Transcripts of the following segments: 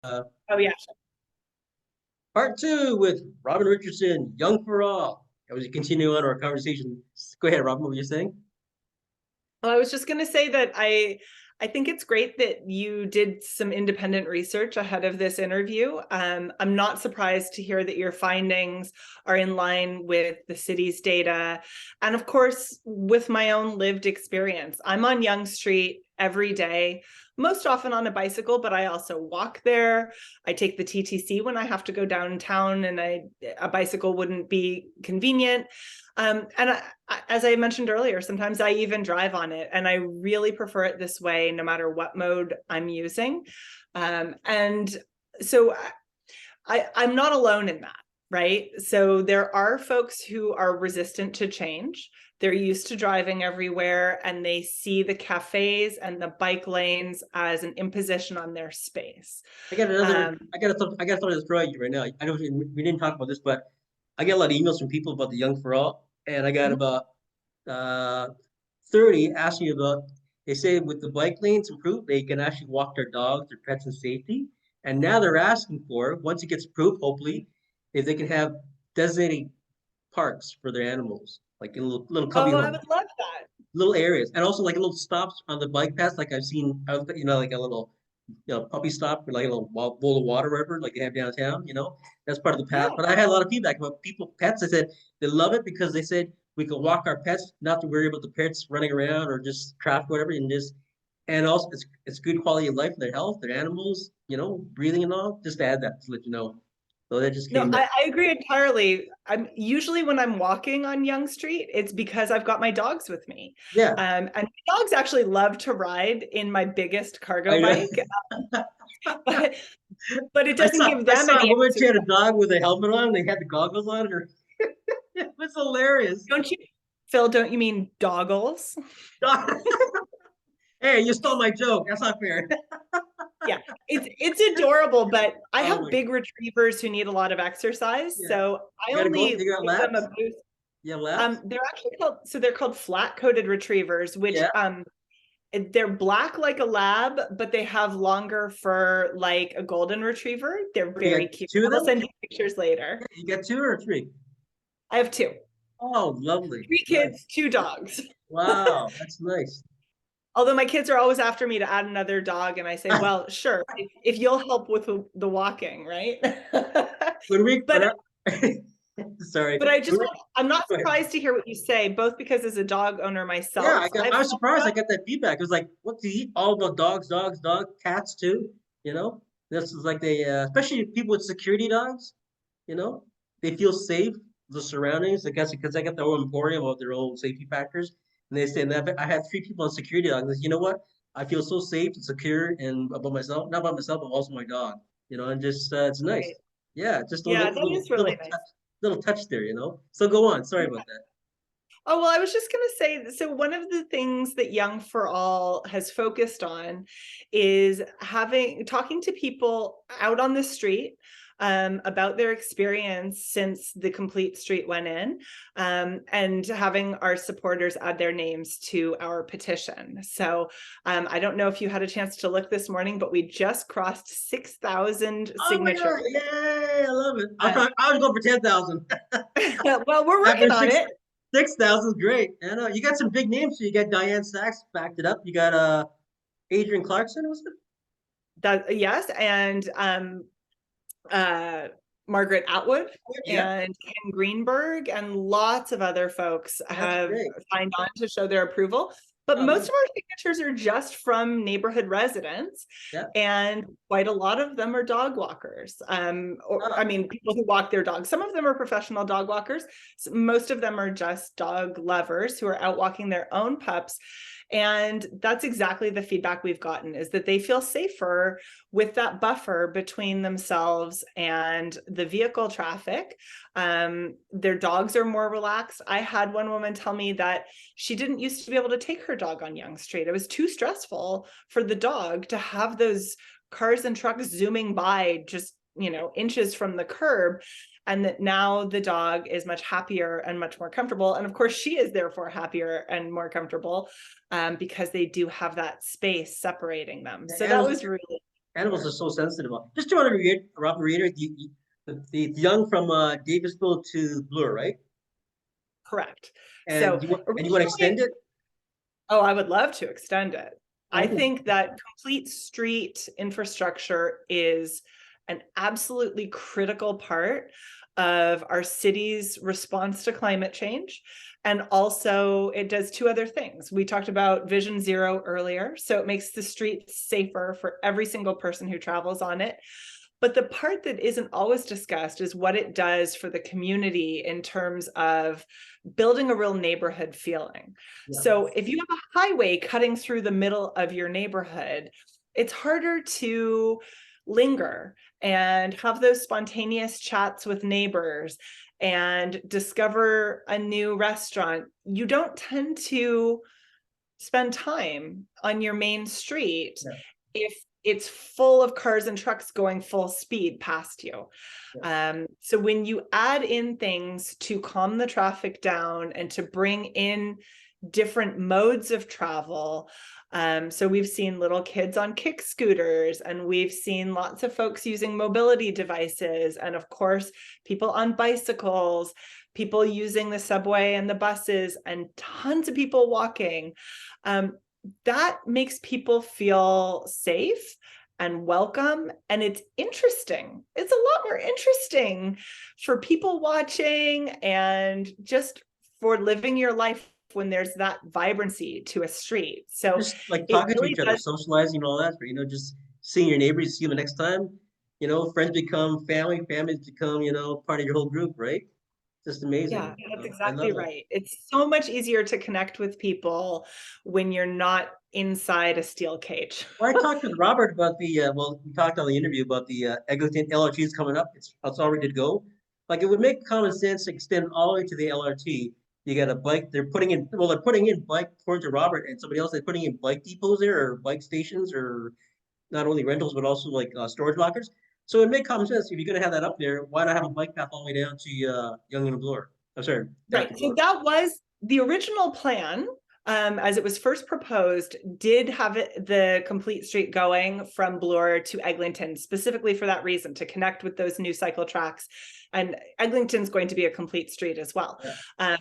Oh yeah. Part two with Robin Richardson, Young for All. I was continue on our conversation. Go ahead, Robin. What were you saying? Well, I was just going to say that I think it's great that you did some independent research ahead of this interview. I'm not surprised to hear that your findings are in line with the city's data. And of course, with my own lived experience, I'm on Yonge Street every day, most often on a bicycle, but I also walk there. I take the TTC when I have to go downtown and a bicycle wouldn't be convenient. As I mentioned earlier, sometimes I even drive on it, and I really prefer it this way, no matter what mode I'm using. And so I'm not alone in that, right? So there are folks who are resistant to change. They're used to driving everywhere, and they see the cafes and the bike lanes as an imposition on their space. I got another. I got something to throw at you right now. I know we didn't talk about this, but I get a lot of emails from people about the Young for All, and I got about uh 30 asking about. They say with the bike lanes improved, they can actually walk their dogs, their pets in safety. And now they're asking for, once it gets approved, hopefully, if they can have designated parks for their animals, like in little cubby Oh, I home, would love that. little areas, and also like little stops on the bike paths. Like I've seen, like a little, puppy stop or like a little bowl of water, wherever, like they have downtown. That's part of the path. Yeah. But I had a lot of feedback about people, pets. They said they love it because they said we can walk our pets, not to worry about the pets running around or just traffic, or whatever, and also it's good quality of life for their health, their animals, breathing and all. Just to add that to let you know. So that just No, came. I agree entirely. I'm usually when I'm walking on Yonge Street, it's because I've got my dogs with me. Yeah, And dogs actually love to ride in my biggest cargo I know. bike, but it I doesn't saw give I them saw a any woman. She had a exercise. dog with a helmet on. And they had the goggles on. Her it was hilarious. Don't you, Phil, don't you mean doggles? Hey, you stole my joke. That's not fair. Yeah, it's adorable, but I Oh have my, big retrievers who need a lot of exercise, yeah. so I You gotta go. only You got give them a laps. boost. You have laps. They're called flat-coated retrievers, which Yeah. they're black like a lab, but they have longer fur like a golden retriever. They're What do you very got? cute. Two of I'll them? send you pictures later. Yeah, you got two or three? I have two, Oh, lovely. three Nice. kids, two dogs. Wow, that's nice. Although my kids are always after me to add another dog, and I say, well, sure, if you'll help with the walking, right? When we, when But I, sorry. But When we, I'm not go ahead. surprised to hear what you say, both because as a dog owner Yeah, myself, I I've was surprised. I got that feedback. It was like, what do you eat? All about dogs, cats too. You know, this is like especially people with security dogs. You know, they feel safe, the surroundings. I guess because they got their own emporium of their own safety factors. And they say that I had three people on security dogs. You know what? I feel so safe and secure and about myself, not about myself, but also my dog. And just it's nice. right. Yeah, just a Yeah, little that is really nice. little touch there. So go on. Sorry about that. Oh, well, I was just going to say, so one of the things that Young for All has focused on is talking to people out on the street about their experience since the complete street went in, and having our supporters add their names to our petition. So I don't know if you had a chance to look this morning, but we just crossed 6,000 Oh my signatures. God! Yay! I love it. Uh, I was going for 10,000. well, we're After working on it. 6,000 is great. I know you got some big names. So you got Diane Sachs backed it up. You got Adrian Clarkson, was it? Yes, and uh, Margaret Atwood Yeah, and Ken Greenberg and lots of other folks that's have great. signed on to show their approval. But Oh, most nice. of our signatures are just from neighborhood residents, Yeah. and quite a lot of them are dog walkers. Or I Oh, mean, people who walk their dogs. Some of them are professional dog walkers. Most of them are just dog lovers who are out walking their own pups. And that's exactly the feedback we've gotten, is that they feel safer with that buffer between themselves and the vehicle traffic. Their dogs are more relaxed. I had one woman tell me that she didn't used to be able to take her dog on Yonge Street. It was too stressful for the dog to have those cars and trucks zooming by just, inches from the curb. And that now the dog is much happier and much more comfortable. And of course, she is therefore happier and more comfortable because they do have that space separating them. the So that animals, was really Animals are so sensitive. Just to reiterate, Robin, reiterate the young from Davisville to Bloor, right? Correct. And So you want to extend originally, it? oh, I would love to extend it. I I think think that complete street infrastructure is an absolutely critical part of our city's response to climate change. And also it does two other things. We talked about Vision Zero earlier. So it makes the streets safer for every single person who travels on it. But the part that isn't always discussed is what it does for the community in terms of building a real neighborhood feeling. yeah. So if you have a highway cutting through the middle of your neighborhood, it's harder to linger and have those spontaneous chats with neighbors and discover a new restaurant. You don't tend to spend time on your main street Yeah. if it's full of cars and trucks going full speed past you. So when you add in things to calm the traffic down and to bring in different modes of travel, so we've seen little kids on kick scooters, and we've seen lots of folks using mobility devices, and of course, people on bicycles, people using the subway and the buses, and tons of people walking. That makes people feel safe and welcome, and it's interesting. It's a lot more interesting for people watching and just for living your life when there's that vibrancy to a street. So Just like it talking to really each other, does. socializing and all that, but just seeing your neighbors, see them the next time, friends become family, families become, part of your whole group, right? Just Yeah, amazing. that's I exactly love it. right. It's so much easier to connect with people when you're not inside a steel cage. Well, I talked with Robert about we talked on the interview about the Eglinton LRT is coming up. It's all ready to go. Like it would make common sense to extend all the way to the LRT. You got a bike. They're putting in bike, according to Robert and somebody else. They're putting in bike depots there or bike stations or not only rentals but also like storage lockers. So it make common sense if you're going to have that up there. Why not have a bike path all the way down to Yonge and Bloor? I'm sorry, down Right. to So Bloor. that was the original plan. As it was first proposed, did have the complete street going from Bloor to Eglinton, specifically for that reason, to connect with those new cycle tracks. And Eglinton's going to be a complete street as well. Yeah.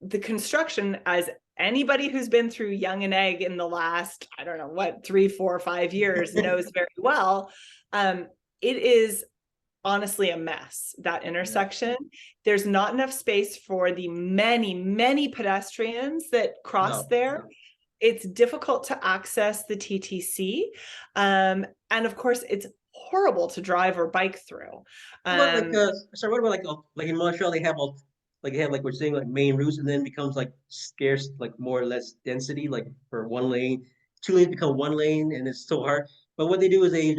The construction, as anybody who's been through Yonge and Egg in the last, I don't know what, 3, 4, 5 years knows very well, it is honestly a mess, that intersection. There's not enough space for the many, many pedestrians that cross No. there. It's difficult to access the TTC. And of course, it's horrible to drive or bike through. What like sorry, what about like in Montreal they have like we're saying like main routes and then becomes like scarce like more or less density like for one lane, two lanes become one lane and it's so hard. But what they do is they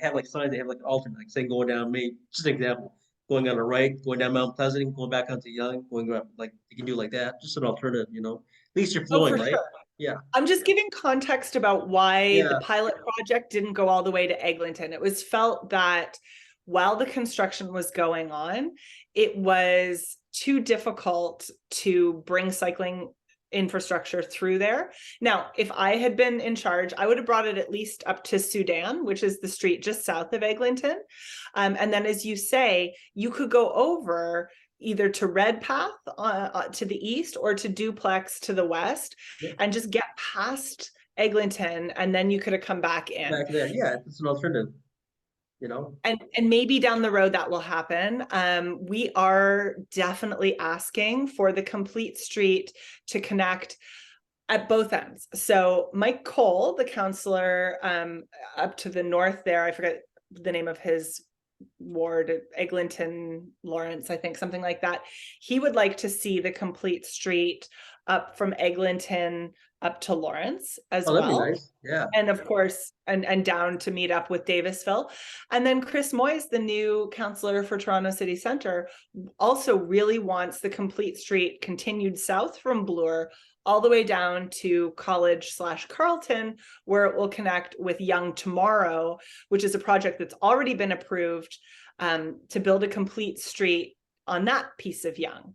have like signs they have like alternate like saying going down Main, just an example, going on the right, going down Mount Pleasant, going back onto Young, going up like you can do like that, just an alternative, At least you're Oh, flowing, for right? sure. Yeah, I'm just giving context about why the yeah, pilot project didn't go all the way to Eglinton. It was felt that while the construction was going on, it was too difficult to bring cycling infrastructure through there. Now, if I had been in charge, I would have brought it at least up to Sudan, which is the street just south of Eglinton. And then, as you say, you could go over either to Redpath to the east or to Duplex to the west, yeah. and just get past Eglinton, and then you could have come back in. Back there, yeah, it's an alternative, you know. And maybe down the road that will happen. We are definitely asking for the complete street to connect at both ends. So Mike Cole, the councillor up to the north there, I forget the name of his ward, Eglinton, Lawrence, I think, something like that. He would like to see the complete street up from Eglinton up to Lawrence as Oh, that'd be well. nice. Yeah. And of course, and down to meet up with Davisville. And then Chris Moyes, the new councillor for Toronto City Centre, also really wants the complete street continued south from Bloor all the way down to College/Carleton, where it will connect with Yonge Tomorrow, which is a project that's already been approved to build a complete street on that piece of Yonge.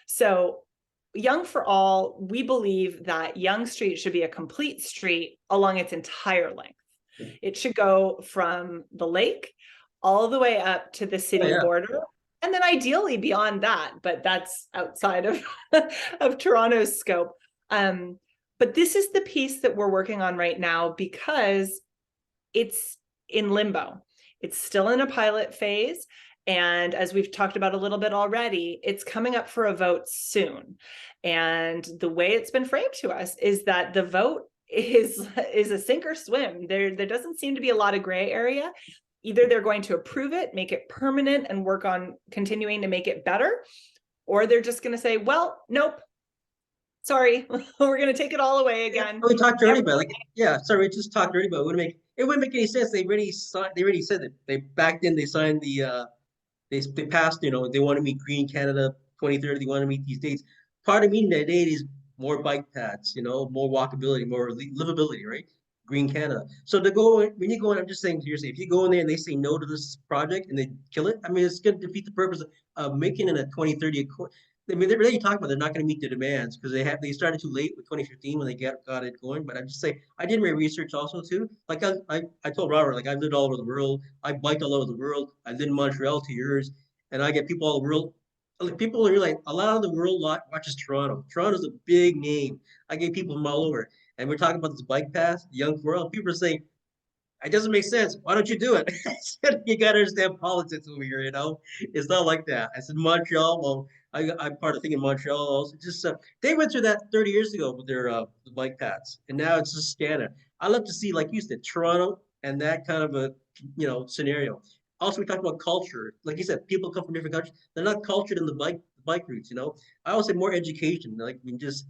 So Yonge for All, we believe that Yonge Street should be a complete street along its entire length. It should go from the lake all the way up to the Oh, city yeah. border. And then ideally beyond that, but that's outside of, of Toronto's scope. But this is the piece that we're working on right now because it's in limbo. It's still in a pilot phase. And as we've talked about a little bit already, it's coming up for a vote soon. And the way it's been framed to us is that the vote is a sink or swim. There doesn't seem to be a lot of gray area. Either they're going to approve it, make it permanent, and work on continuing to make it better, or they're just going to say, well, nope, sorry, we're going to take it all away again. We talked already about sorry, we just talked already about it wouldn't make any sense. They already said that they back then they signed they passed, they want to meet Green Canada 2030, they want to meet these dates. Part of meeting that date is more bike paths, more walkability, more livability, right? Green Canada. So to go when you go in, I'm just saying seriously, if you go in there and they say no to this project and they kill it, I mean it's gonna defeat the purpose of making it a 2030 accord. I mean, they're really talking about they're not going to meet the demands because they started too late with 2015 when they got it going. But I just say I did my research also too. Like I told Robert, like I've lived all over the world. I biked all over the world. I lived in Montreal 2 years, and I get people all over the world. Like people are like a lot of the world watches Toronto. Toronto's a big name. I get people from all over, and we're talking about this bike path, Yonge4all. People are saying it doesn't make sense. Why don't you do it? I said, you got to understand politics over here, It's not like that. I said, Montreal, well, I'm part of the thing in Montreal also. Just they went through that 30 years ago with their the bike paths, and now it's just standard. I love to see, like you said, Toronto and that kind of a scenario. Also, we talked about culture. Like you said, people come from different countries. They're not cultured in the bike routes. I always say more education. Like we just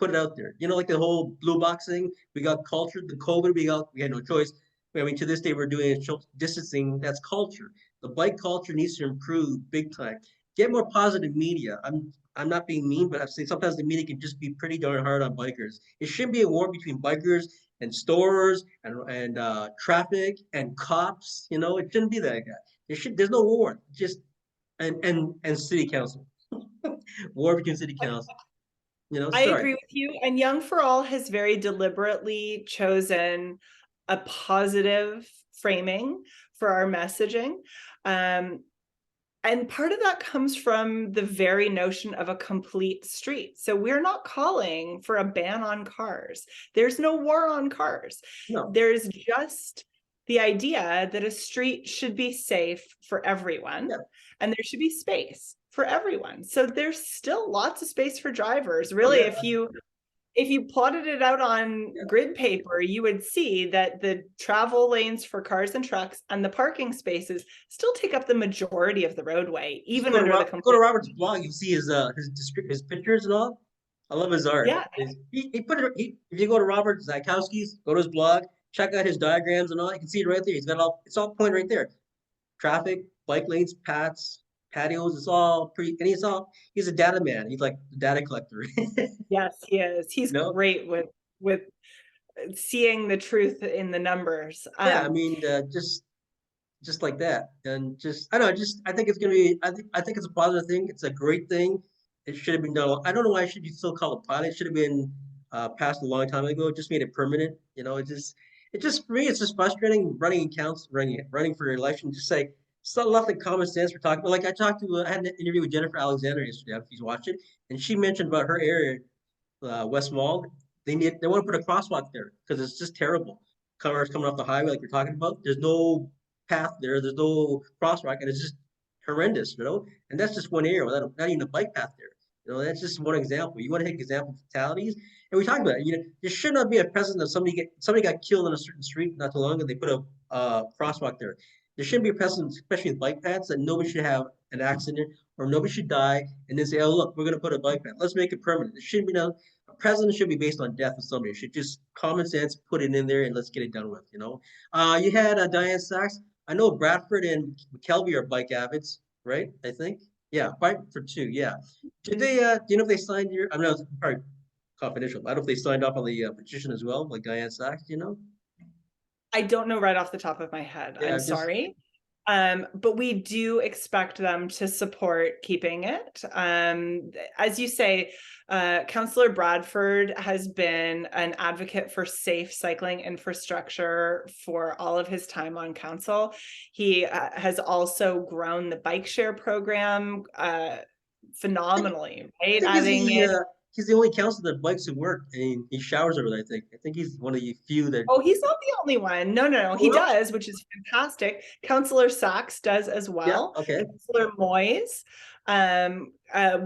put it out there. Like the whole blue box thing. We got culture. The COVID, we had no choice. I mean, to this day, we're doing distancing. That's culture. The bike culture needs to improve big time. Get more positive media. I'm not being mean, but I'm saying sometimes the media can just be pretty darn hard on bikers. It shouldn't be a war between bikers and stores and traffic and cops. It shouldn't be that guy. There's no war. Just and city council. War between city council. I Sorry. agree with you. And Yonge4all has very deliberately chosen a positive framing for our messaging. And part of that comes from the very notion of a complete street. So we're not calling for a ban on cars. There's no war on cars. No. There's just the idea that a street should be safe for everyone, Yeah. and there should be space for everyone. So there's still lots of space for drivers. Really, yeah. if you plotted it out on grid paper, you would see that the travel lanes for cars and trucks and the parking spaces still take up the majority of the roadway, even under the go to Robert's blog. You see his pictures and all. I love his art. Yeah. He put it. If you go to Robert Zakowski's, go to his blog, check out his diagrams and all. You can see it right there. He's got it's all pointed right there. Traffic, bike lanes, paths, patios. It's all pretty. And he's a data man. He's like the data collector. Yes, he is. He's great with seeing the truth in the numbers. Yeah, I mean, just like that, and I don't know. I think it's gonna be. I think it's a positive thing. It's a great thing. It should have been done. I don't know why it should be still called a pilot. It should have been passed a long time ago. It just made it permanent. For me, it's just frustrating running accounts, running for election. Just say it's not enough like common sense we're talking about. Like I had an interview with Jennifer Alexander yesterday. If you watched it, and she mentioned about her area, West Mall. They want to put a crosswalk there because it's just terrible. Cars coming off the highway like we're talking about. There's no path there. There's no crosswalk, and it's just horrendous, And that's just one area without not even a bike path there. That's just one example. You want to take example of fatalities, and we talked about it. There should not be a precedent of somebody got killed on a certain street not too long ago. They put a crosswalk there. There shouldn't be a precedent, especially with bike paths, that nobody should have an accident or nobody should die, and then say, "Oh, look, we're going to put a bike path. Let's make it permanent." It shouldn't be no. A precedent should be based on death of somebody. It should just common sense, put it in there, and let's get it done with. You had Diane Sachs. I know Bradford and McKelvey are bike avids, right? I think. Yeah, bike for two. Yeah. Did they? Do you know if they signed your? I mean, it's probably confidential. I don't know if they signed off on the petition as well, like Diane Sachs. I don't know right off the top of my head. Yeah, I'm sorry. But we do expect them to support keeping it. As you say, Councillor Bradford has been an advocate for safe cycling infrastructure for all of his time on council. He has also grown the bike share program phenomenally, right? Adding in he's the only councillor that bikes to work and he showers over there, I think. I think he's one of the few that. Oh, he's not the only one. No. He Who else? does, which is fantastic. Councillor Sachs does as Yeah, well. okay. Councillor Moyes.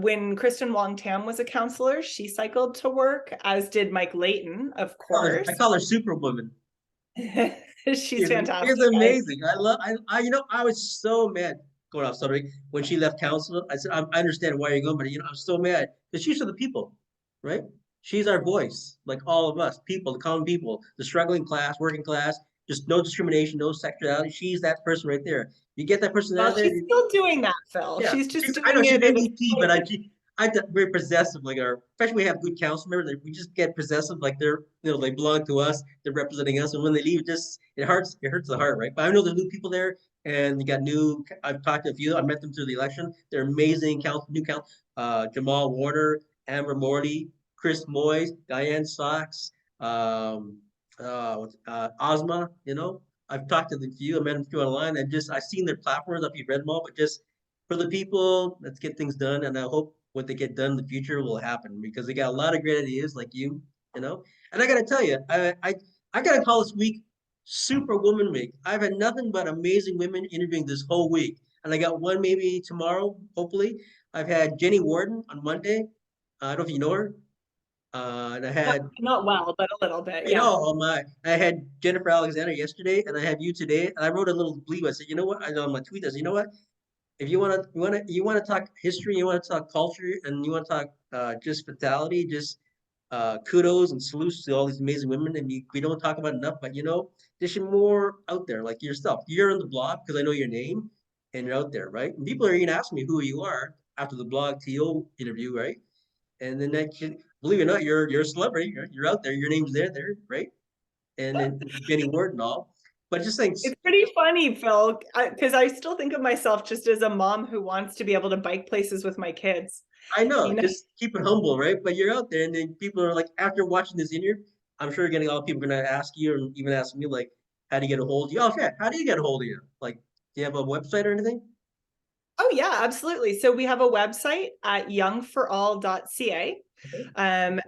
When Kristen Wong-Tam was a councillor, she cycled to work, as did Mike Layton, of I course. call her Superwoman. She's fantastic. It's amazing. I was so mad going off subject when she left council. I said, I understand why you're going, but I'm so mad because she's for the people, right? She's our voice, like all of us, people, the common people, the struggling class, working class, just no discrimination, no sexuality. She's that person right there. You get that person out Well, of there. she's still doing that, Phil. Yeah, She's just I know doing she's it at MVP, but I very possessive. Like especially we have good council members. We just get possessive, like they're they belong to us. They're representing us, and when they leave, it hurts. It hurts the heart, right? But I know there's new people there, and you got new. I've talked to a few. I met them through the election. They're amazing new council. Jamal Warner, Amber Morley, Chris Moyes, Diane Sachs, Ozma. I've talked to the few. I met them through online. I've seen their platforms. I've read them all, but just for the people, let's get things done. And I hope what they get done in the future will happen because they got a lot of great ideas like you. And I got to tell you, I got to call this week Superwoman Week. I've had nothing but amazing women interviewing this whole week. And I got one maybe tomorrow, hopefully. I've had Jenny Warden on Monday. I don't know if you know her. And I had, not well, but a little bit. you know, Yeah. oh my, I had Jennifer Alexander yesterday, and I have you today. And I wrote a little bleep. I said, you know what? I know on my tweet, I said, you know what? If you want to talk history, you want to talk culture, and you want to talk just fatality, just kudos and salutes to all these amazing women. And we don't talk about enough, but there should more out there like yourself. You're on the blog because I know your name, and you're out there, right? And people are gonna ask me who you are after the blog TO interview, right? And then believe it or not, you're a celebrity. You're out there. Your name's there, right? And then Jenny Ward and all. But just think, It's pretty funny, Phil, because I still think of myself just as a mom who wants to be able to bike places with my kids. I know, You know, just keep it humble, right? But you're out there, and then people are like, after watching this interview, I'm sure getting all people are gonna ask you, or even ask me, like, how do you get a hold of you? Oh, yeah, how do you get a hold of you? Like, do you have a website or anything? oh yeah, absolutely. So we have a website at young4all.ca. Okay.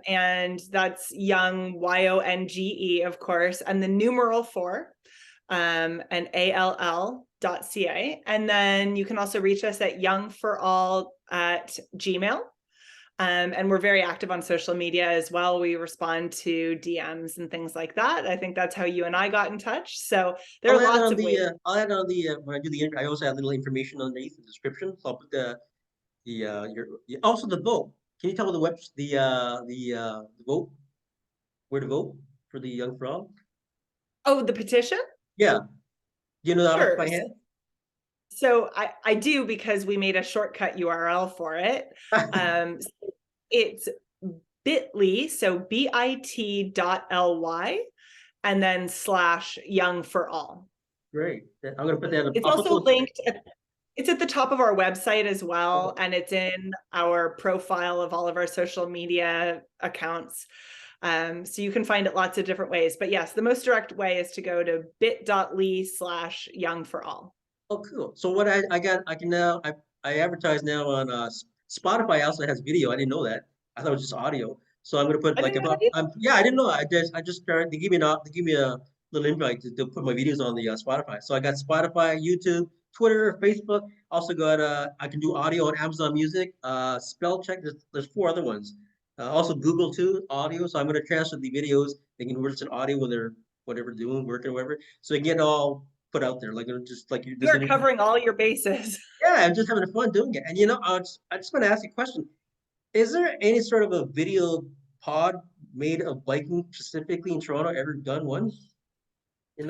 And that's young, YONGE, of course, and the numeral 4, and ALL.ca. And then you can also reach us at young4all@gmail. And we're very active on social media as well. We respond to DMs and things like that. I think that's how you and I got in touch. So there are lots of ways. I'll add on the when I do the interview, I also add little information underneath the description. So I'll put also the vote. Can you tell me the vote, where to vote for the Young for All? Oh, the petition? Yeah, do you know that off Sure. my head? So I do, because we made a shortcut URL for it. It's bit.ly, so bit.ly, and then /young4all. Great. I'm gonna put that. It's I'll put also those. linked. It's at the top of our website as well, and it's in our profile of all of our social media accounts. So you can find it lots of different ways. But yes, the most direct way is to go to bit.ly/young4all. Oh, cool. So what I can now I advertise now on Spotify also has video. I didn't know that. I thought it was just audio. So I'm gonna put I like didn't know about that either. yeah, I didn't know. I just started. They give me a little invite to put my videos on the Spotify. So I got Spotify, YouTube, Twitter, Facebook. Also got I can do audio on Amazon Music. Spell check. There's 4 other ones. Also Google too, audio. So I'm gonna transfer the videos. They can work an audio when they're whatever doing, working, or whatever. So they get all put out there, like just like You are covering all your bases. yeah, I'm just having fun doing it. And I just want to ask you a question. Is there any sort of a video pod made of biking specifically in Toronto ever done one? I'm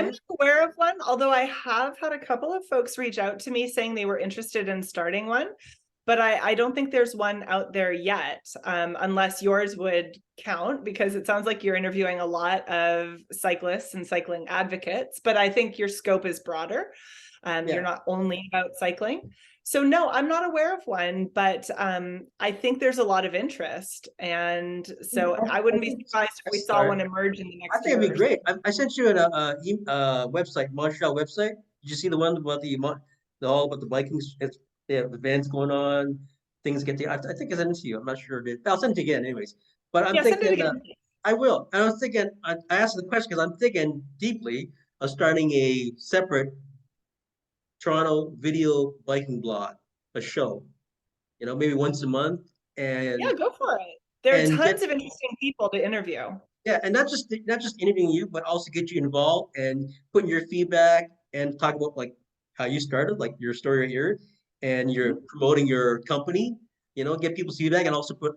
not aware of one, although I have had a couple of folks reach out to me saying they were interested in starting one. but I don't think there's one out there yet, unless yours would count, because it sounds like you're interviewing a lot of cyclists and cycling advocates, but I think your scope is broader. You're Yeah. not only about cycling. So no, I'm not aware of one, but I think there's a lot of interest. And so I I wouldn't be think surprised if I we saw start. one emerge in the I next think it'd year be or so. great. I sent you a website, Montreal website. Did you see the one about all about the Vikings? It's they have events going on, things get there. I think I sent it to you. I'm not sure it did. I'll send it again, anyways. But I'm Yeah, send it thinking, again. I will. And I was thinking, I asked the question because I'm thinking deeply of starting a separate Toronto video biking blog, a show. Maybe once a month, Yeah, go for it. There are and get tons of interesting people to interview. yeah, and not just interviewing you, but also get you involved and putting your feedback and talk about like how you started, like your story right here, and you're Mhm. promoting your company. Get people's feedback and also put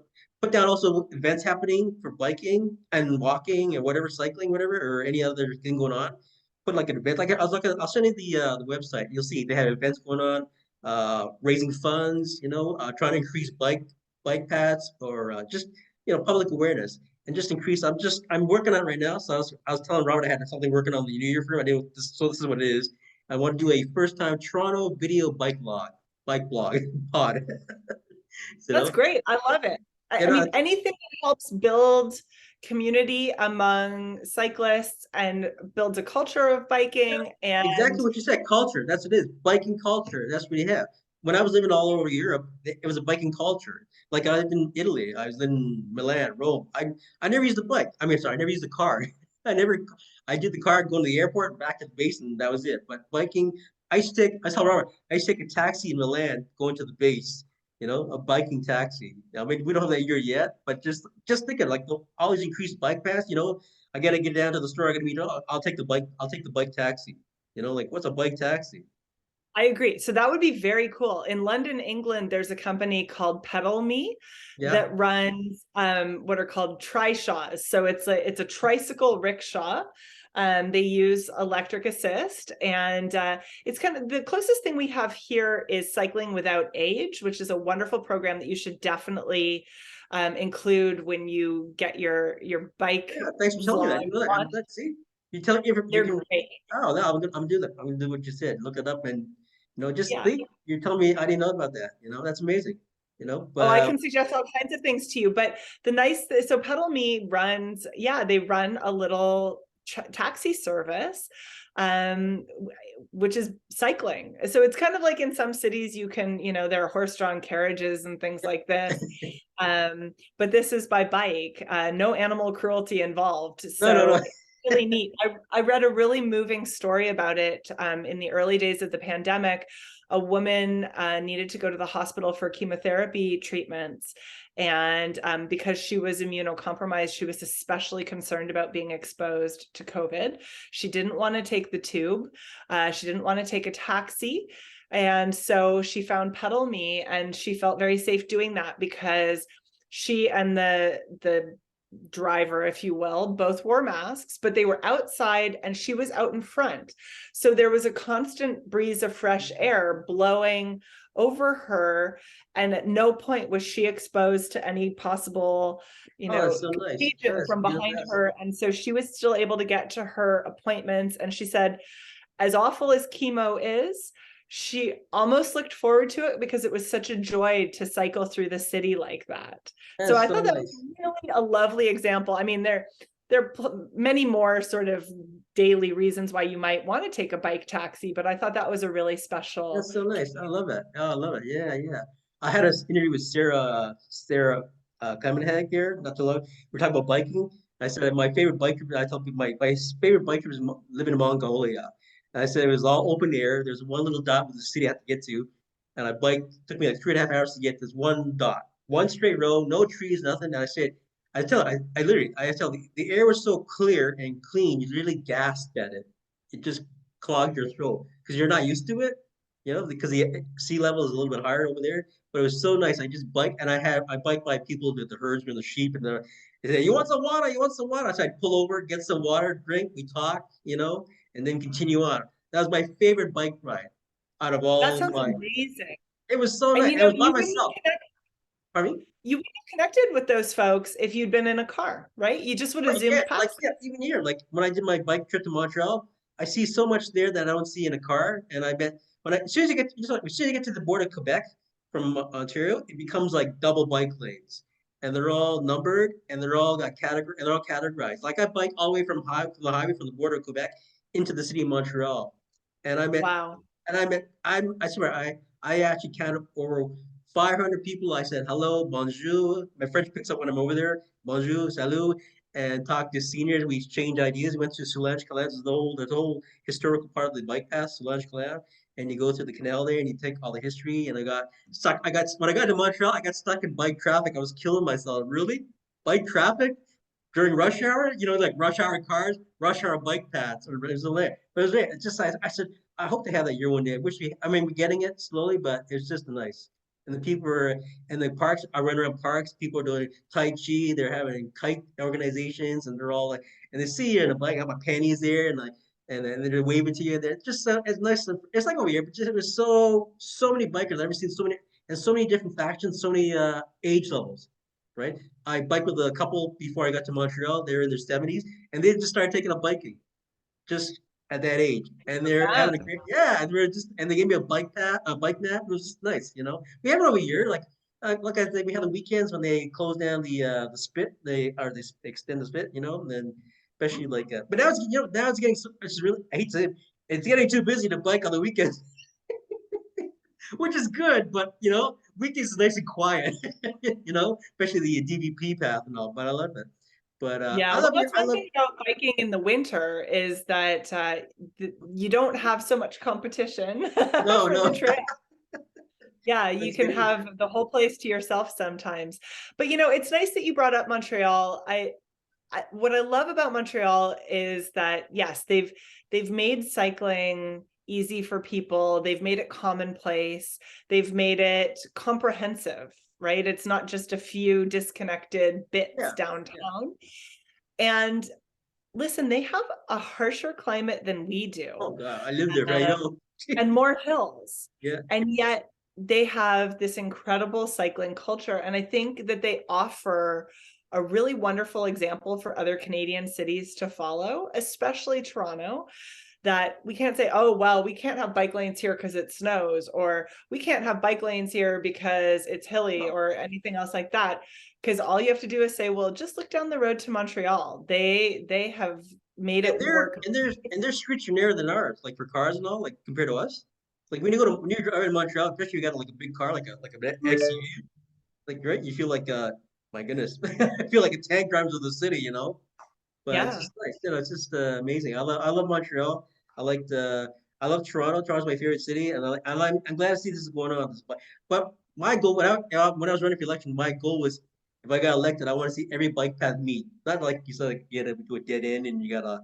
down also events happening for biking and walking and whatever, cycling, whatever, or any other thing going on. Put like an event, like I was looking, I'll send you the website. You'll see they have events going on, raising funds, trying to increase bike paths or just public awareness and just increase. I'm working on it right now. So I was telling Robert I had something working on the New Year for him. I did this, so this is what it is. I want to do a first time Toronto video bike blog pod. you That's know, great. I love it. I and mean, anything that helps build community among cyclists and builds a culture of yeah, biking. And exactly what you said. Culture. That's what it is. Biking culture. That's what you have. When I was living all over Europe, it was a biking culture. Like I lived in Italy, I was in Milan, Rome. I never used the bike. I mean, sorry, I never used the car. I never. I did the car going to the airport, back to the base, and that was it. But biking, I saw Robert. I used to take a taxi in Milan going to the base. A biking taxi. I mean, we don't have that here yet, but just thinking like all these increased bike paths. I gotta get down to the store. I gotta meet. I'll take the bike. I'll take the bike taxi. Like what's a bike taxi? I agree. So that would be very cool. In London, England, there's a company called Pedal Me Yeah. that runs what are called trishaws. So it's a tricycle rickshaw. They use electric assist, and it's kind of the closest thing we have here is Cycling Without Age, which is a wonderful program that you should definitely include when you get your bike Yeah. Thanks for telling me that. vlog You know that. on. Let's see. You tell me if you They're can. great. Oh, no, I'm gonna do that. I'm gonna do what you said. Look it up and just Yeah. think. You're telling me I didn't know about that. That's amazing. Oh, I But can suggest all kinds of things to you, but so Pedal Me runs, yeah, they run a little taxi service, which is cycling. So it's kind of like in some cities you can, there are horse-drawn carriages and things like this. But this is by bike, no animal cruelty involved. no, no, So no. it's really neat. I read a really moving story about it in the early days of the pandemic. A woman needed to go to the hospital for chemotherapy treatments. And because she was immunocompromised, she was especially concerned about being exposed to COVID. She didn't want to take the tube. She didn't want to take a taxi. And so she found Pedal Me, and she felt very safe doing that because she and the driver, if you will, both wore masks, but they were outside and she was out in front. So there was a constant breeze of fresh air blowing over her. And at no point was she exposed to any possible, Oh, that's so nice. contagion That's from the behind best. her. And so she was still able to get to her appointments. And she said, as awful as chemo is, she almost looked forward to it because it was such a joy to cycle through the city like that. So That's I so thought that was nice. really a lovely example. I mean, there are many more sort of daily reasons why you might want to take a bike taxi, but I thought that was a really special. That's so nice. I love it. Oh, I love it. Yeah, yeah. I had an interview with Sarah Clemenhag here not too long. We're talking about biking. I said my favorite biker. I told people my favorite biker was living in Mongolia. And I said it was all open air. There's one little dot with the city I have to get to, and I biked. Took me like 3.5 hours to get this one dot, one straight road, no trees, nothing. And I said, I tell the air was so clear and clean. You really gasped at it. It just clogged your throat because you're not used to it, because the sea level is a little bit higher over there. But it was so nice. I just bike and I bike by people with the herdsmen, the sheep, and they say, "You want some water? You want some water?" So I pull over, get some water, drink, we talk, and then continue on. That was my favorite bike ride out of That all sounds my. amazing. It was so And nice. you I know, was by myself. Pardon me? you wouldn't have connected with those folks if you'd been in a car, right? You just would have Right, yeah, zoomed like past yeah, them. even here, like when I did my bike trip to Montreal, I see so much there that I don't see in a car. And I bet as soon as you get as soon as you get to the border of Quebec from Ontario, it becomes like double bike lanes, and they're all numbered and they're all got category and they're all categorized. Like I bike all the way from the highway from the border of Quebec into the city of Montreal, and Wow. I swear I actually counted over 500 people. I said hello, bonjour. My French picks up when I'm over there. Bonjour, salut, and talked to seniors. We exchanged ideas. We went to Solange Canal. The whole historical part of the bike path, Solange Canal. And you go through the canal there and you take all the history. And I got stuck. When I got to Montreal, I got stuck in bike traffic. I was killing myself. Really? Bike traffic? During rush hour, like rush hour cars, rush hour bike paths, or it was hilarious. But it was great. It's just I said I hope to have that year one day. I mean, we're getting it slowly, but it's just nice. And the people are in the parks. I run around parks. People are doing Tai Chi. They're having kite organizations, and they're all like, and they see you in a bike. I have my panties there, and then they're waving to you. They're just it's nice. It's like over here, but just it was so many bikers. I've never seen so many and so many different factions, so many age levels. Right. I biked with a couple before I got to Montreal. They're in their 70s, and they just started taking up biking just at that age, and they're Yeah. having a great and they gave me a bike mat. It was just nice, We have it over here, like I said, we have the weekends when they close down the spit, they extend the spit, and then especially but now it's getting it's really I hate to say it, it's getting too busy to bike on the weekends, which is good, but weekdays is nice and quiet, especially the DVP path and all. But I love it. But Yeah, well, that's I one love thing about biking in the winter is that you don't have so much competition no for the no. trail. Yeah, you That's can great. have the whole place to yourself sometimes. But it's nice that you brought up Montreal. What I love about Montreal is that yes, they've made cycling easy for people. They've made it commonplace. They've made it comprehensive, right? It's not just a few disconnected bits Yeah, yeah. downtown. And listen, they have a harsher climate than we Oh do, God, I lived there. I um, know. and more hills. Yeah, And yet they have this incredible cycling culture. And I think that they offer a really wonderful example for other Canadian cities to follow, especially Toronto, that we can't say, oh, well, we can't have bike lanes here because it snows, or we can't have bike lanes here because it's hilly, no. or anything else like that. Because all you have to do is say, well, just look down the road to Montreal. They have made And it work. their streets are narrower than ours, like for cars and all, like compared to us. Like when you're driving in Montreal, especially you got like a big car, like an XU, like right, you feel like my goodness, I feel like a tank driving through the city, But it's Yeah. just nice, it's just amazing. I love Montreal. I like the I love Toronto. Toronto's my favorite city, and I'm glad to see this is going on. But my goal when I was running for election, my goal was if I got elected, I want to see every bike path meet. Not like you said, like, get to a dead end and you gotta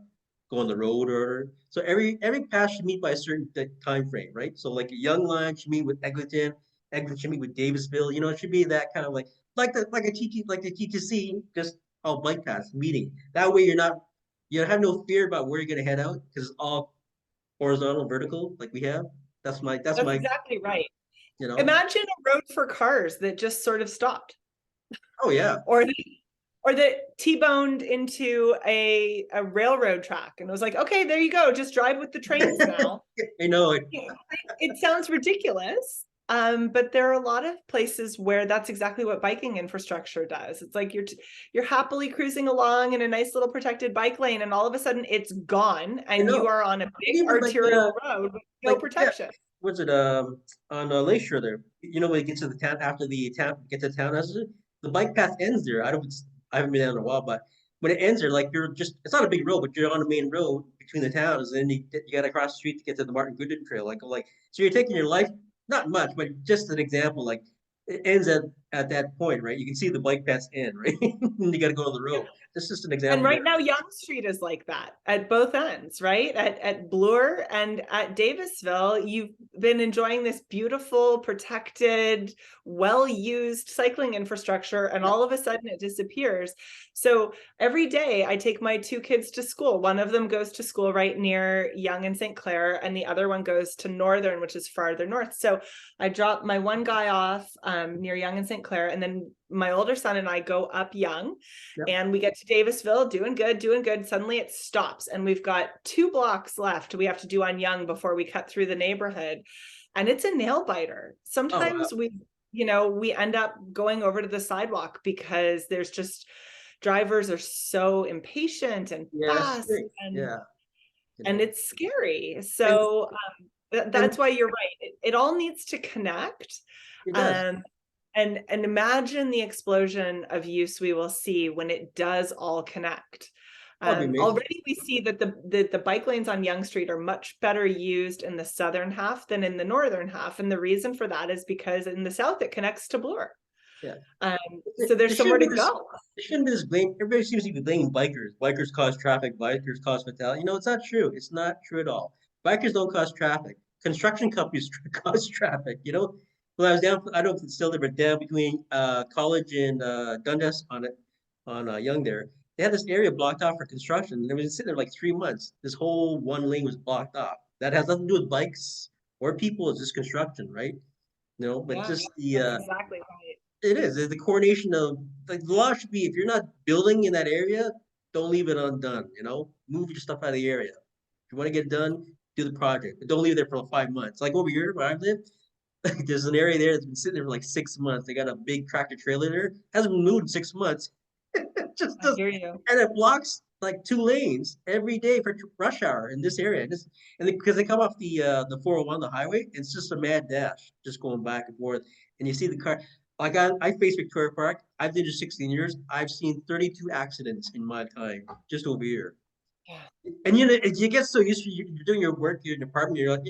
go on the road or so. Every path should meet by a certain time frame, right? So like a Young Line should meet with Eglinton, Eglinton should meet with Davisville. It should be that kind of like a TT like the TTC, just all bike paths meeting. That way you have no fear about where you're gonna head out because it's all horizontal, vertical, like we have. That's That's my exactly right. you know. Imagine a road for cars that just sort of stopped, Oh yeah, or that T-boned into a railroad track and was like, okay, there you go, just drive with the trains now. I know it. It sounds ridiculous, but there are a lot of places where that's exactly what biking infrastructure does. It's like you're happily cruising along in a nice little protected bike lane, and all of a sudden it's gone, I and you know. are on a And big even arterial road with no yeah, protection. what's it on Lakeshore there? When you get to the town after the town get to town houses, the bike path ends there. I haven't been there in a while, but when it ends there, like it's not a big road, but you're on a main road between the towns, and then you got to cross the street to get to the Martin Goodin Trail. So you're taking your life, not much, but just an example. Like it ends at that point, right? You can see the bike paths end, right? And you got to go on the road. That's just an And example right there. now, Yonge Street is like that at both ends, right? At Bloor and at Davisville, you've been enjoying this beautiful, protected, well-used cycling infrastructure, and all of a sudden it disappears. So every day I take my two kids to school. One of them goes to school right near Yonge and St. Clair, and the other one goes to Northern, which is farther north. So I drop my one guy off near Yonge and St. Clair, and then my older son and I go up Yonge, Yep. and we get to Davisville, doing good, doing good. Suddenly it stops, and we've got 2 blocks left we have to do on Yonge before we cut through the neighborhood. And it's a nail biter. Oh, wow. Sometimes we end up going over to the sidewalk because there's just drivers are so impatient and Yeah, that's fast, great. Yeah, you and know, it's scary. and So and that's why you're right. It all needs to connect. it does. Um, and imagine the explosion of use we will see when it does all connect. Oh, it'd be amazing. Already we see that the bike lanes on Yonge Street are much better used in the southern half than in the northern half. And the reason for that is because in the south it connects to Bloor. Yeah. So there's somewhere to go. There shouldn't be this blame. Everybody seems to be blaming bikers. Bikers cause traffic. Bikers cause fatality. You know, it's not true. It's not true at all. Bikers don't cause traffic. Construction companies cause traffic. You know, when I was down, I don't know if it's still there, but down between College and Dundas on Young there, they had this area blocked off for construction. And they were sitting there like 3 months. This whole one lane was blocked off. That has nothing to do with bikes or people. It's just construction, right? You know, but Yeah, just that's exactly right. it is. The coordination of like the law should be if you're not building in that area, don't leave it undone. You know, move your stuff out of the area. If you want to get it done, do the project, but don't leave it there for 5 months. Like over here where I live, there's an area there that's been sitting there for like 6 months. They got a big tractor trailer there, hasn't been moved in 6 months. Just I does, hear you. and it blocks like 2 lanes every day for rush hour in this area. And because they come off the 401, the highway, it's just a mad dash, just going back and forth. And you see the car. Like I face Victoria Park. I've been here 16 years. I've seen 32 accidents in my time just over here. Yeah. And you know, you get so used to you're doing your work, you're in your apartment, you're like,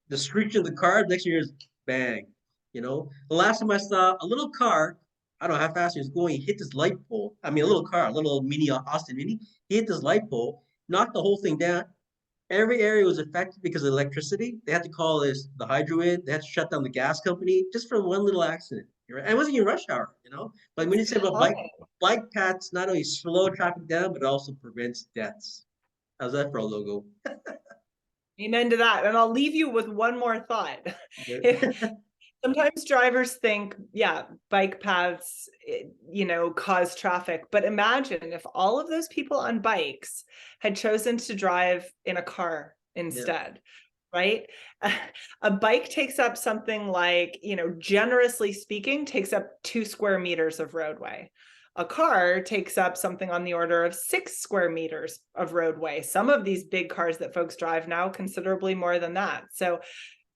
the screech of the car. Next year is bang. You know, the last time I saw a little car, I don't know how fast he was going. He hit this light pole. I mean, a little car, a little mini Austin Mini. He hit this light pole, knocked the whole thing down. Every area was affected because of electricity. They had to call the hydro in. They had to shut down the gas company just for one little accident. And it wasn't even rush hour, you know. Like when you say about bike paths, not only slow traffic down, but also prevents deaths. How's that for a logo? Amen to that. And I'll leave you with one more thought. Sometimes drivers think, yeah, bike paths, cause traffic. But imagine if all of those people on bikes had chosen to drive in a car instead, right? A bike takes up something like, generously speaking, takes up 2 square meters of roadway. A car takes up something on the order of 6 square meters of roadway. Some of these big cars that folks drive now, considerably more than that. So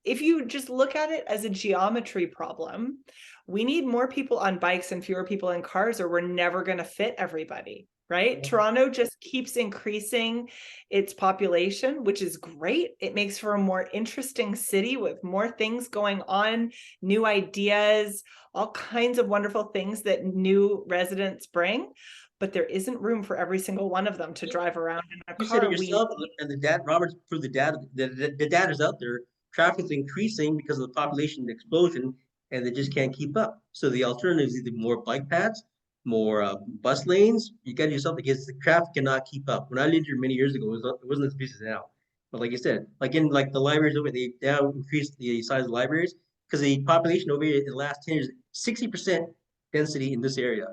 if you just look at it as a geometry problem, we need more people on bikes and fewer people in cars, or we're never going to fit everybody, right? Yeah. Toronto just keeps increasing its population, which is great. It makes for a more interesting city with more things going on, new ideas, all kinds of wonderful things that new residents bring. But there isn't room for every single one of them to drive around in a You said it car. yourself, and the data, Robert's proved the data. The data's out there. Traffic's increasing because of the population explosion, and they just can't keep up. So the alternative is either more bike paths, more bus lanes. You got to do something because the traffic cannot keep up. When I lived here many years ago, it wasn't as busy as now. But like you said, like in like the libraries over, they now increased the size of the libraries because the population over here in the last 10 years, 60% density in this area.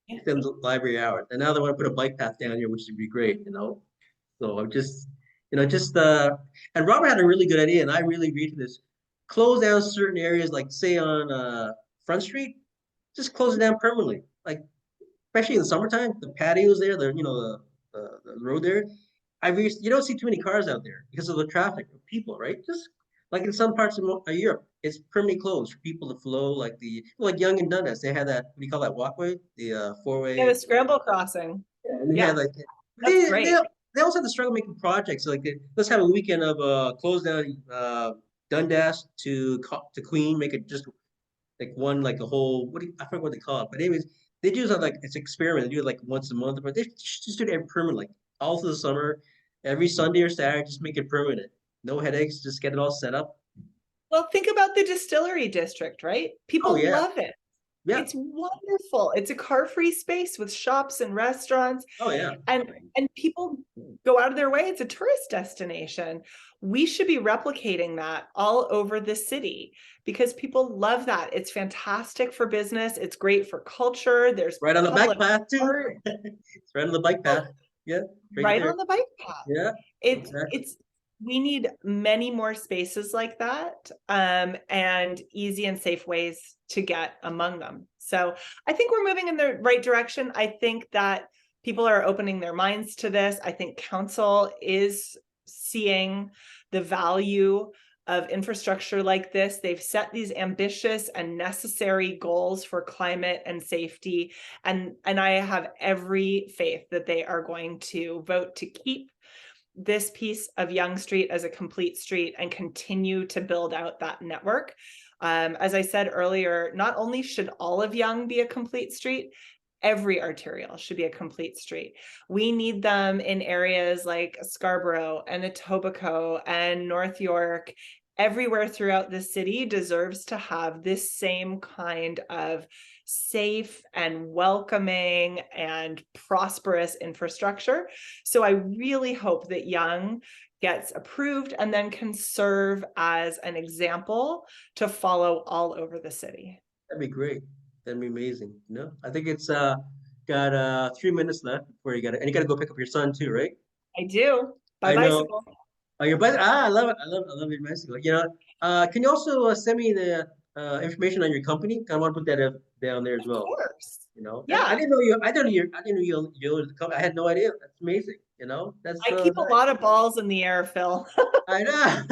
Extends library hours, and now they want to put a bike path down here, which would be great, you know. So I'm just, and Robert had a really good idea, and I really agreed to this. Close down certain areas, like say on Front Street, just close it down permanently. Like especially in the summertime, the patios there, the road there. You don't see too many cars out there because of the traffic of people, right? Just like in some parts of Europe, it's permanently closed for people to flow. Like Young and Dundas, they had that. What do you call that walkway? The Yeah, four-way. the scramble crossing. And they had Yeah, like that's they great. they they also have to struggle making projects. So, like let's have a weekend of close down Dundas to Queen, make it just like one like a whole I forget what they call it, but anyways, they do something like it's experiment. They do it like once a month, but they just do it every permanent, like all through the summer, every Sunday or Saturday, just make it permanent. No headaches, just get it all set up. Well, think about the distillery district, right? Oh People yeah, love it. yeah. It's wonderful. It's a car-free space with shops and restaurants, Oh yeah. and people go out of their way. It's a tourist destination. We should be replicating that all over the city because people love that. It's fantastic for business. It's great for culture. There's Right on the bike public path too. art. It's right on the bike path. Yeah, right Right there. on the bike path. Yeah, exactly. It's we need many more spaces like that, and easy and safe ways to get among them. So I think we're moving in the right direction. I think that people are opening their minds to this. I think council is seeing the value of infrastructure like this. They've set these ambitious and necessary goals for climate and safety. And I have every faith that they are going to vote to keep this piece of Yonge Street as a complete street and continue to build out that network. As I said earlier, not only should all of Yonge be a complete street, every arterial should be a complete street. We need them in areas like Scarborough and Etobicoke and North York. Everywhere throughout the city deserves to have this same kind of safe and welcoming and prosperous infrastructure. So I really hope that Yonge gets approved and then can serve as an example to follow all over the city. That'd be great. That'd be amazing. I think it's got 3 minutes left before you got to, and you got to go pick up your son too, right? I do, by I know. bicycle. Oh, your bicycle. Ah, I love it. I love your bicycle. Can you also send me the information on your company? I want to put that up down there as Of well. course. I Yeah, didn't know you. I didn't know you owned the company. I had no idea. That's amazing. That's I so keep a nice. lot of balls in the air, Phil. I know.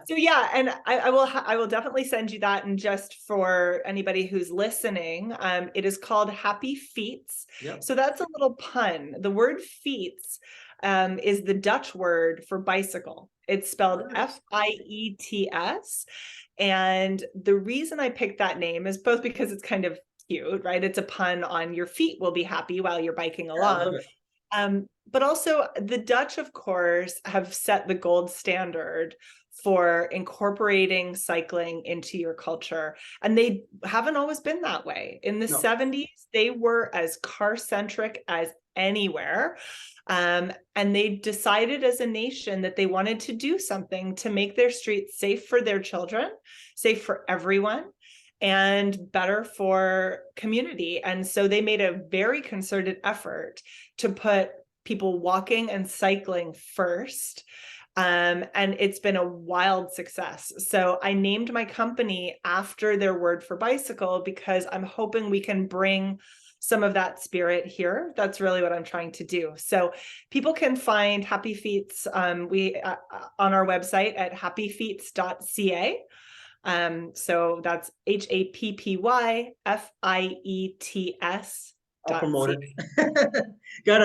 So yeah, and I will definitely send you that. And just for anybody who's listening, it is called Happy Fiets. Yep. So that's a little pun. The word fiets is the Dutch word for bicycle. It's spelled Nice. Fiets. And the reason I picked that name is both because it's kind of cute, right? It's a pun on your feet will be happy while you're biking Yeah, I love along. it. But also the Dutch, of course, have set the gold standard for incorporating cycling into your culture. And they haven't always been that way. In the No. 70s, they were as car-centric as anywhere. And they decided as a nation that they wanted to do something to make their streets safe for their children, safe for everyone, and better for community. And so they made a very concerted effort to put people walking and cycling first. And it's been a wild success. So I named my company after their word for bicycle because I'm hoping we can bring some of that spirit here. That's really what I'm trying to do. So people can find Happy Fiets on our website at happyfiets.ca. So that's HAPPYFIETS. I'll promote it. Got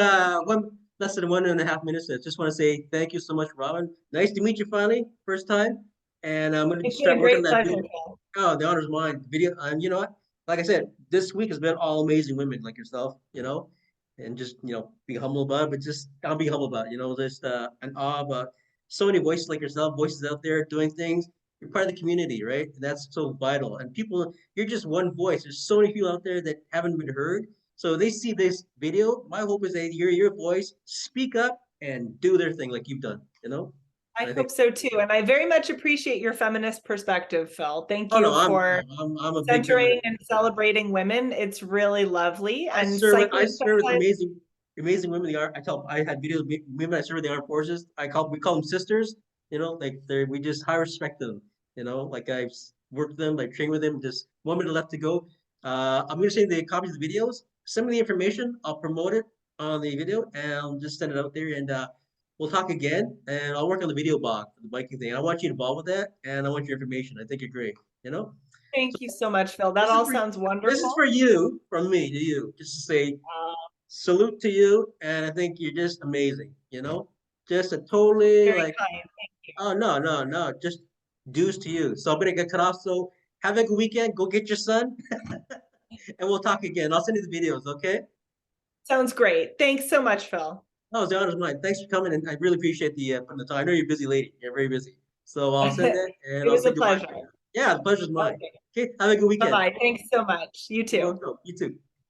less than 1.5 minutes. I just want to say thank you so much, Robin. Nice to meet you finally, first time. And I'm gonna It's been start a working on great that pleasure, video. Phil. Oh, the honor's mine. Video, and you know what? Like I said, this week has been all amazing women like yourself. And just be humble about it, but just I'll be humble about it. Just an awe about so many voices like yourself, voices out there doing things. You're part of the community, right? And that's so vital. And people, you're just one voice. There's so many people out there that haven't been heard. So they see this video. My hope is that your voice, speak up and do their thing like you've done. I And I think, hope so too. And I very much appreciate your feminist perspective, Phil. Thank oh no, you for I'm a big centering feminist. and celebrating women. It's really lovely. I And serve with I cycling serve with sometimes, amazing women. I had videos of women I serve with the armed forces. We call them sisters. Like we just high respect them. Like I've worked with them, like trained with them. Just women left to go. I'm gonna send the copies of the videos. Send me the information. I'll promote it on the video and I'll just send it out there and we'll talk again. And I'll work on the video blog for the biking thing. I want you involved with that and I want your information. I think you're great. So thank you so much, Phil. That this is all for sounds this is wonderful. for you, from me to you, just to say salute to you, and I think you're just amazing. Just a totally Very like, kind. oh no, no, no, just dues to you. So I'm gonna get cut off. So Have a good weekend. Go get your son, and we'll talk again. I'll send you the videos. Okay. Sounds great. Thanks so much, Phil. No, the honor's mine. Thanks for coming, and I really appreciate the putting the time. I know you're a busy lady. You're very busy. So I'll send it, and It I'll was say a goodbye pleasure. for now. Yeah, the pleasure's mine. Okay. Okay, have a good weekend. Bye-bye. Thanks so much. You You're too. welcome. You too.